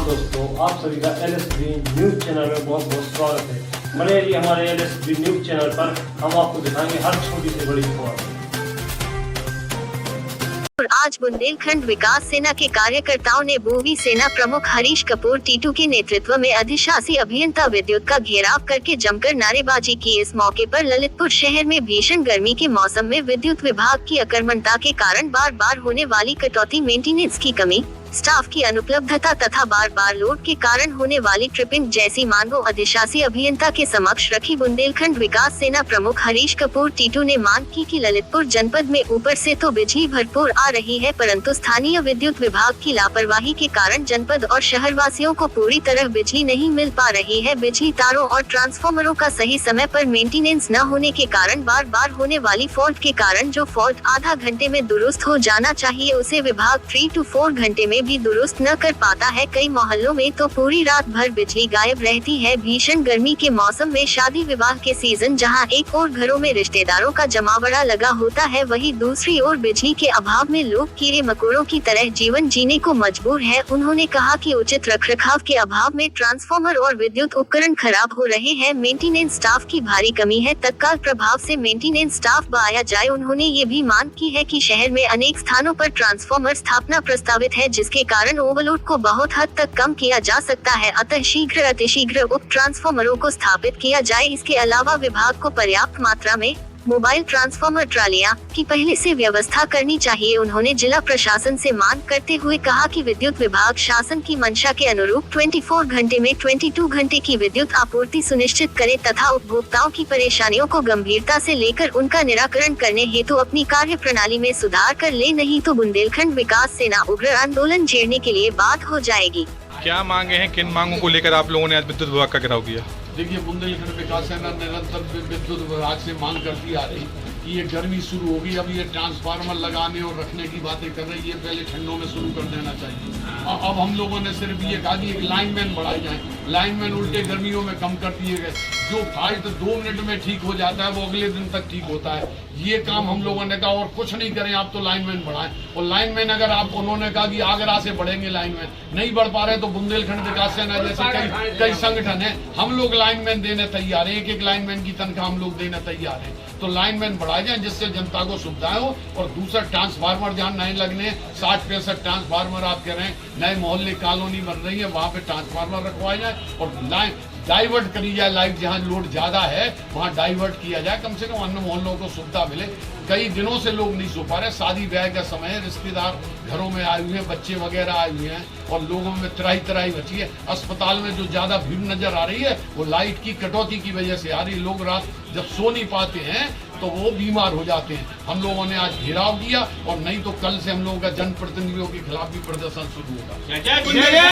आदाब दोस्तों, आप सभी का LSB न्यूज चैनल में बहुत बहुत स्वागत है। बने रहिए हमारे LSB न्यूज चैनल पर, हम आपको दिखाएंगे हर छोटी से बड़ी खबर। आज बुंदेलखंड विकास सेना के कार्यकर्ताओं ने बोवी सेना प्रमुख हरीश कपूर टीटू के नेतृत्व में अधिशासी अभियंता विद्युत का घेराव करके जमकर नारेबाजी की। इस मौके पर ललितपुर शहर में भीषण गर्मी के मौसम में विद्युत विभाग की अकर्मण्यता के कारण बार बार होने वाली कटौती, मेंटेनेंस की कमी, स्टाफ की अनुपलब्धता तथा बार बार लोड के कारण होने वाली ट्रिपिंग जैसी मांगों अधिशासी अभियंता के समक्ष रखी। बुंदेलखंड विकास सेना प्रमुख हरीश कपूर टीटू ने मांग की कि ललितपुर जनपद में ऊपर से तो बिजली भरपूर आ रही है, परंतु स्थानीय विद्युत विभाग की लापरवाही के कारण जनपद और शहरवासियों को पूरी तरह बिजली नहीं मिल पा रही है। बिजली तारों और ट्रांसफार्मरों का सही समय पर मेंटेनेंस न होने के कारण बार बार होने वाली फॉल्ट के कारण जो फॉल्ट आधा घंटे में दुरुस्त हो जाना चाहिए उसे विभाग 3 to 4 घंटे में भी दुरुस्त न कर पाता है। कई मोहल्लों में तो पूरी रात भर बिजली गायब रहती है। भीषण गर्मी के मौसम में शादी विवाह के सीजन जहां एक और घरों में रिश्तेदारों का जमावड़ा लगा होता है, वहीं दूसरी ओर बिजली के अभाव में लोग कीड़े मकोड़ों की तरह जीवन जीने को मजबूर है। उन्होंने कहा कि उचित रखरखाव के अभाव में ट्रांसफार्मर और विद्युत उपकरण खराब हो रहे हैं। मेंटेनेंस स्टाफ की भारी कमी है, तत्काल प्रभाव से मेंटेनेंस स्टाफ बढ़ाया जाए। उन्होंने ये भी मांग की है कि शहर में अनेक स्थानों पर ट्रांसफार्मर स्थापना प्रस्तावित है, जिसके कारण ओवरलोड को बहुत हद तक कम किया जा सकता है। अतः शीघ्र अतिशीघ्र उप ट्रांसफार्मरों को स्थापित किया जाए। इसके अलावा विभाग को पर्याप्त मात्रा में मोबाइल ट्रांसफार्मर ट्रालियां की पहले से व्यवस्था करनी चाहिए। उन्होंने जिला प्रशासन से मांग करते हुए कहा कि विद्युत विभाग शासन की मंशा के अनुरूप 24 घंटे में 22 घंटे की विद्युत आपूर्ति सुनिश्चित करे तथा उपभोक्ताओं की परेशानियों को गंभीरता से लेकर उनका निराकरण करने हेतु अपनी कार्य प्रणाली में सुधार कर ले, नहीं तो बुंदेलखंड विकास सेना उग्र आंदोलन छेड़ने के लिए बात हो जाएगी। क्या मांगे हैं, किन मांगों को लेकर आप लोगों ने आज विद्युत विभाग का घेराव किया? देखिए, बुंदेलखंड विकास सेना निरंतर विद्युत विभाग से मांग करती आ रही कि ये गर्मी शुरू होगी, अब ये ट्रांसफार्मर लगाने और रखने की बातें कर रही है, पहले ठंडों में शुरू कर देना चाहिए। अब हम लोगों ने सिर्फ ये कहा कि एक लाइनमैन बढ़ाए जाए, लाइनमैन उल्टे गर्मियों में कम कर दिए गए। जो फाल्ट 2 मिनट में ठीक हो जाता है वो अगले दिन तक ठीक होता है। ये काम हम लोगों ने कहा और कुछ नहीं करें, आप तो लाइनमैन बढ़ाएं। और लाइनमैन अगर आप, उन्होंने कहा कि आगरा से बढ़ेंगे लाइनमैन, नहीं बढ़ पा रहे तो बुंदेलखंड विकास सेना जैसे कई संगठन है, हम लोग लाइनमैन देने तैयार है। एक लाइनमैन की तनख्वाह हम लोग देने तैयार है। तो लाइनमैन बढ़ाए जाए जिससे जनता को सुविधाएं हो। और दूसरा, ट्रांसफार्मर जहाँ नए लगने 60-65 ट्रांसफार्मर आप कह रहे हैं, नए मोहल्ले कॉलोनी बन रही है, वहाँ पे ट्रांसफार्मर रखवाए जाए और लाइन डाइवर्ट करी जाए। लाइट जहाँ लोड ज्यादा है वहाँ डाइवर्ट किया जाए, कम से कम अन्य मोहल्लों को सुविधा मिले। कई दिनों से लोग नहीं सो पा रहे, शादी ब्याह का समय है, रिश्तेदार घरों में आए हुए हैं, बच्चे वगैरह आए हुए हैं और लोगों में त्राही बची है। अस्पताल में जो ज्यादा भीड़ नजर आ रही है वो लाइट की कटौती की वजह से आ रही है। लोग रात जब सो नहीं पाते हैं तो वो बीमार हो जाते हैं। हम लोगों ने आज घेराव किया और नहीं तो कल से हम लोगों का जनप्रतिनिधियों के खिलाफ भी प्रदर्शन शुरू होगा।